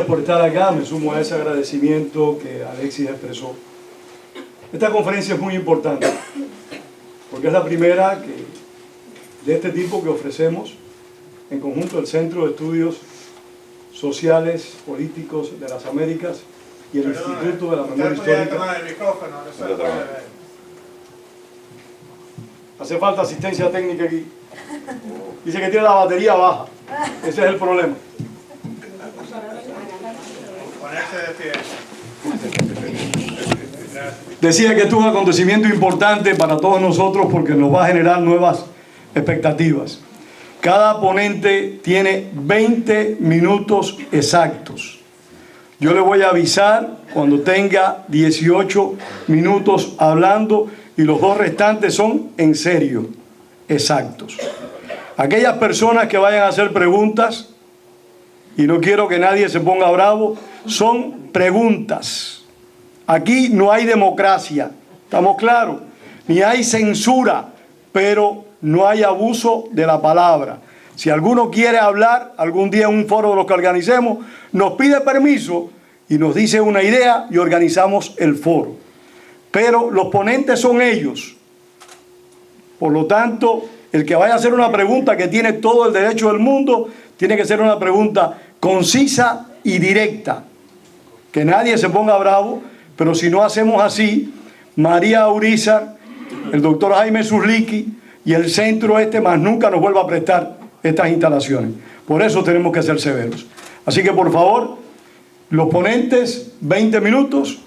gracias por estar acá. Me sumo a ese agradecimiento que Alexis expresó. Esta conferencia es muy importante porque es la primera de este tipo que ofrecemos en conjunto el Centro de Estudios Sociales Políticos de las Américas y el Instituto de la Memoria Histórica. Hace falta asistencia técnica aquí. Dice que tiene la batería baja. Ese es el problema. Decía que esto es un acontecimiento importante para todos nosotros porque nos va a generar nuevas expectativas. Cada ponente tiene 20 minutos exactos. Yo le voy a avisar cuando tenga 18 minutos hablando y los 2 restantes son en serio, exactos. Aquellas personas que vayan a hacer preguntas, y no quiero que nadie se ponga bravo, son preguntas. Aquí no hay democracia, ¿estamos claros? Ni hay censura, pero no hay abuso de la palabra. Si alguno quiere hablar algún día en un foro de los que organicemos, nos pide permiso y nos dice una idea y organizamos el foro. Pero los ponentes son ellos. Por lo tanto, el que vaya a hacer una pregunta que tiene todo el derecho del mundo, tiene que ser una pregunta concisa y directa. Que nadie se ponga bravo, pero si no hacemos así, María Urizar, el doctor Jaime Susliqui y el centro más nunca nos vuelva a prestar estas instalaciones. Por eso tenemos que ser severos. Así que por favor, los ponentes, 20 minutos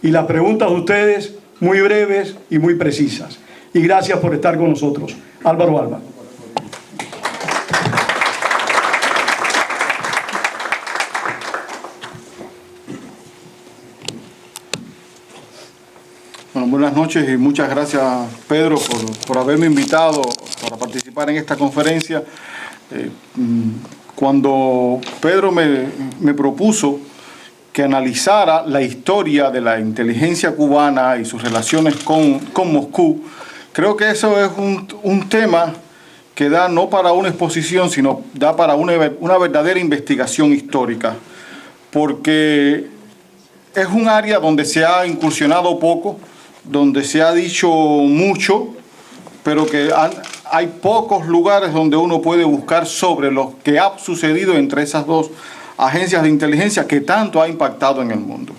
y las preguntas de ustedes muy breves y muy precisas. Y gracias por estar con nosotros. Álvaro Alba. Bueno, buenas noches y muchas gracias, Pedro, por haberme invitado para participar en esta conferencia. Cuando Pedro me propuso que analizara la historia de la inteligencia cubana y sus relaciones con Moscú, creo que eso es un tema que da no para una exposición, sino da para una verdadera investigación histórica, porque es un área donde se ha incursionado poco, donde se ha dicho mucho, pero que hay pocos lugares donde uno puede buscar sobre lo que ha sucedido entre esas dos agencias de inteligencia que tanto ha impactado en el mundo.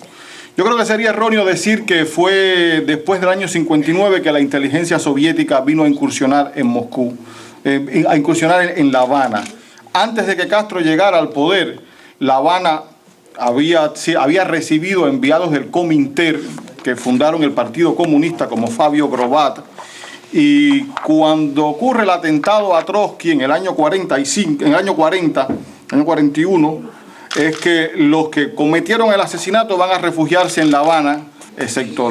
Yo creo que sería erróneo decir que fue después del año 59 que la inteligencia soviética vino a incursionar en Moscú, a incursionar en La Habana. Antes de que Castro llegara al poder, La Habana había recibido enviados del Cominter que fundaron el Partido Comunista como Fabio Grobat, y cuando ocurre el atentado a Trotsky en el año 41, es que los que cometieron el asesinato van a refugiarse en La Habana, excepto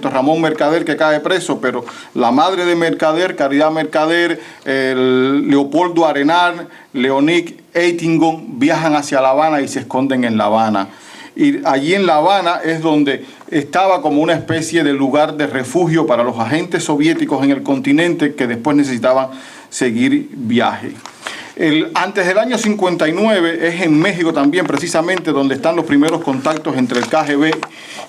Ramón Mercader, que cae preso, pero la madre de Mercader, Caridad Mercader, Leopoldo Arenal, Leonid Eitingon viajan hacia La Habana y se esconden en La Habana. Y allí en La Habana es donde estaba como una especie de lugar de refugio para los agentes soviéticos en el continente que después necesitaban seguir viaje. Antes del año 59 es en México también precisamente donde están los primeros contactos entre el KGB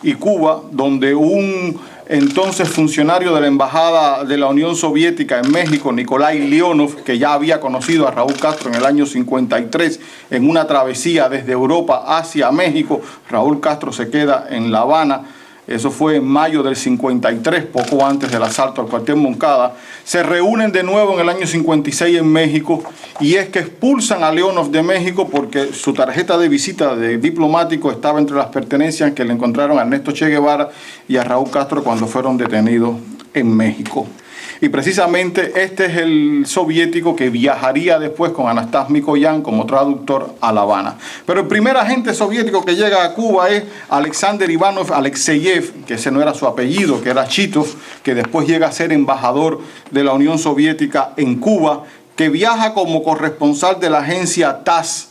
y Cuba, donde un entonces funcionario de la Embajada de la Unión Soviética en México, Nikolai Leonov, que ya había conocido a Raúl Castro en el año 53 en una travesía desde Europa hacia México. Raúl Castro se queda en La Habana. Eso fue en mayo del 53, poco antes del asalto al cuartel Moncada. Se reúnen de nuevo en el año 56 en México, y es que expulsan a Leonov de México porque su tarjeta de visita de diplomático estaba entre las pertenencias que le encontraron a Ernesto Che Guevara y a Raúl Castro cuando fueron detenidos en México. Y precisamente este es el soviético que viajaría después con Anastas Mikoyan como traductor a La Habana. Pero el primer agente soviético que llega a Cuba es Alexander Ivanov Alexeyev, que ese no era su apellido, que era Chitov, que después llega a ser embajador de la Unión Soviética en Cuba, que viaja como corresponsal de la agencia TASS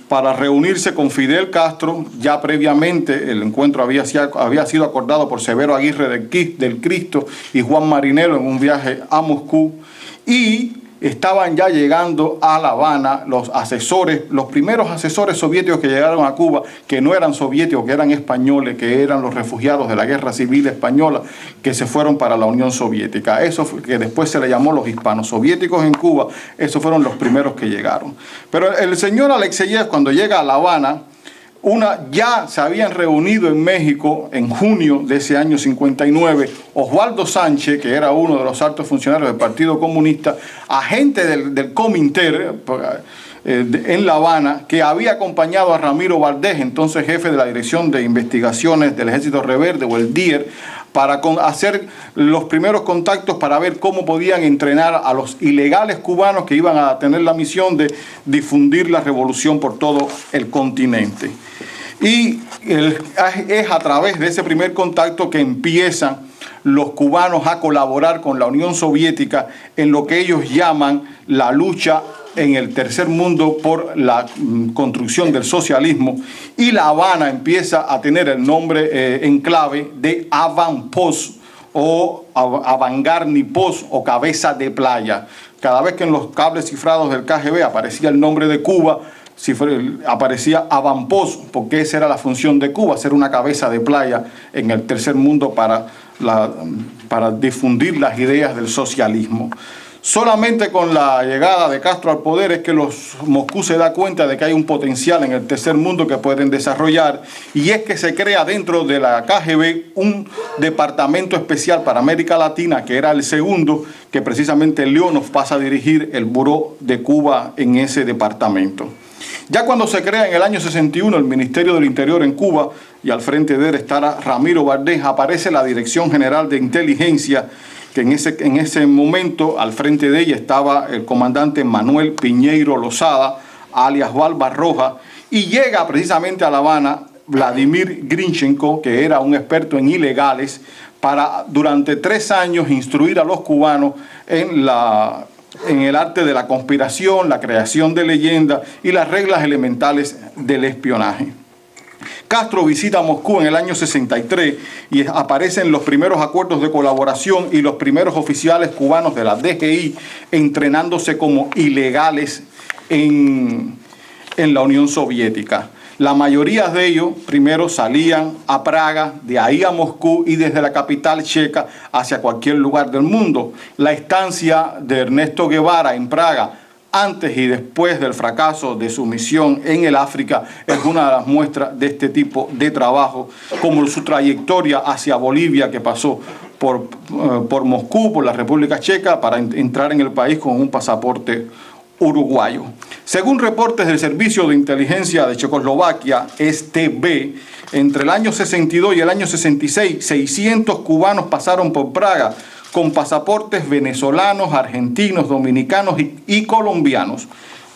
para reunirse con Fidel Castro. Ya previamente el encuentro había sido acordado por Severo Aguirre del Cristo y Juan Marinelo en un viaje a Moscú, y estaban ya llegando a La Habana los primeros asesores soviéticos que llegaron a Cuba, que no eran soviéticos, que eran españoles, que eran los refugiados de la Guerra Civil Española, que se fueron para la Unión Soviética. Eso que después se le llamó los hispanos soviéticos en Cuba, esos fueron los primeros que llegaron. Pero el señor Alexeyev, cuando llega a La Habana, ya se habían reunido en México en junio de ese año 59, Osvaldo Sánchez, que era uno de los altos funcionarios del Partido Comunista, agente del Cominter en La Habana, que había acompañado a Ramiro Valdés, entonces jefe de la Dirección de Investigaciones del Ejército Rebelde, o el DIER, para hacer los primeros contactos para ver cómo podían entrenar a los ilegales cubanos que iban a tener la misión de difundir la revolución por todo el continente. Y es a través de ese primer contacto que empiezan los cubanos a colaborar con la Unión Soviética en lo que ellos llaman la lucha en el tercer mundo por la construcción del socialismo, y La Habana empieza a tener el nombre en clave de Avantpost o Avantgarde Post o cabeza de playa. Cada vez que en los cables cifrados del KGB aparecía el nombre de Cuba, aparecía Avantpost, porque esa era la función de Cuba, ser una cabeza de playa en el tercer mundo para difundir las ideas del socialismo. Solamente con la llegada de Castro al poder es que Moscú se da cuenta de que hay un potencial en el tercer mundo que pueden desarrollar, y es que se crea dentro de la KGB un departamento especial para América Latina, que era el segundo, que precisamente Leonov pasa a dirigir el Buró de Cuba en ese departamento. Ya cuando se crea en el año 61 el Ministerio del Interior en Cuba, y al frente de él estará Ramiro Valdés, aparece la Dirección General de Inteligencia, que en ese momento al frente de ella estaba el comandante Manuel Piñeiro Lozada, alias Barbarroja, y llega precisamente a La Habana Vladimir Grinchenko, que era un experto en ilegales, para durante 3 años instruir a los cubanos en el arte de la conspiración, la creación de leyendas y las reglas elementales del espionaje. Castro visita Moscú en el año 63 y aparecen los primeros acuerdos de colaboración y los primeros oficiales cubanos de la DGI entrenándose como ilegales en la Unión Soviética. La mayoría de ellos primero salían a Praga, de ahí a Moscú y desde la capital checa hacia cualquier lugar del mundo. La estancia de Ernesto Guevara en Praga, antes y después del fracaso de su misión en el África, es una de las muestras de este tipo de trabajo, como su trayectoria hacia Bolivia, que pasó por Moscú, por la República Checa, para entrar en el país con un pasaporte uruguayo. Según reportes del Servicio de Inteligencia de Checoslovaquia, STB, entre el año 62 y el año 66, 600 cubanos pasaron por Praga con pasaportes venezolanos, argentinos, dominicanos y colombianos.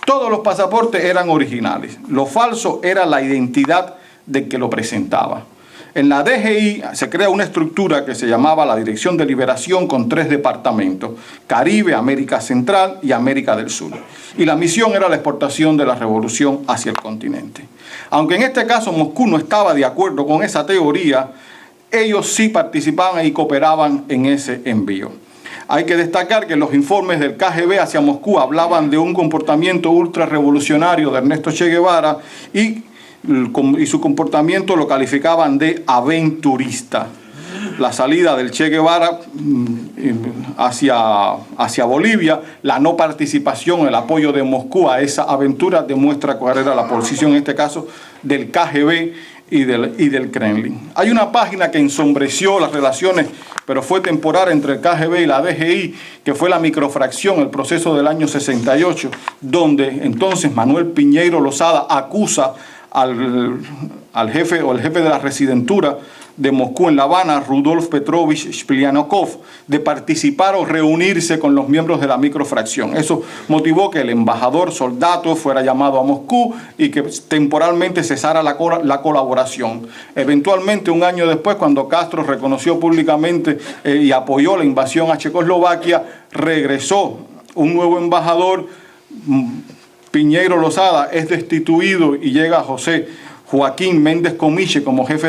Todos los pasaportes eran originales. Lo falso era la identidad del que lo presentaba. En la DGI se crea una estructura que se llamaba la Dirección de Liberación, con 3 departamentos: Caribe, América Central y América del Sur. Y la misión era la exportación de la revolución hacia el continente. Aunque en este caso Moscú no estaba de acuerdo con esa teoría, ellos sí participaban y cooperaban en ese envío. Hay que destacar que los informes del KGB hacia Moscú hablaban de un comportamiento ultrarrevolucionario de Ernesto Che Guevara y su comportamiento lo calificaban de aventurista. La salida del Che Guevara hacia Bolivia, la no participación, el apoyo de Moscú a esa aventura, demuestra cuál era la posición, en este caso, del KGB y del Kremlin. Hay una página que ensombreció las relaciones, pero fue temporal, entre el KGB y la DGI, que fue la microfracción, el proceso del año 68, donde entonces Manuel Piñeiro Lozada acusa al jefe de la residentura de Moscú en La Habana, Rudolf Petrovich Splianokov, de participar o reunirse con los miembros de la microfracción. Eso motivó que el embajador Soldato fuera llamado a Moscú y que temporalmente cesara la colaboración. Eventualmente, un año después, cuando Castro reconoció públicamente y apoyó la invasión a Checoslovaquia, regresó un nuevo embajador. Piñeiro Lozada es destituido y llega José Joaquín Méndez Comiche como jefe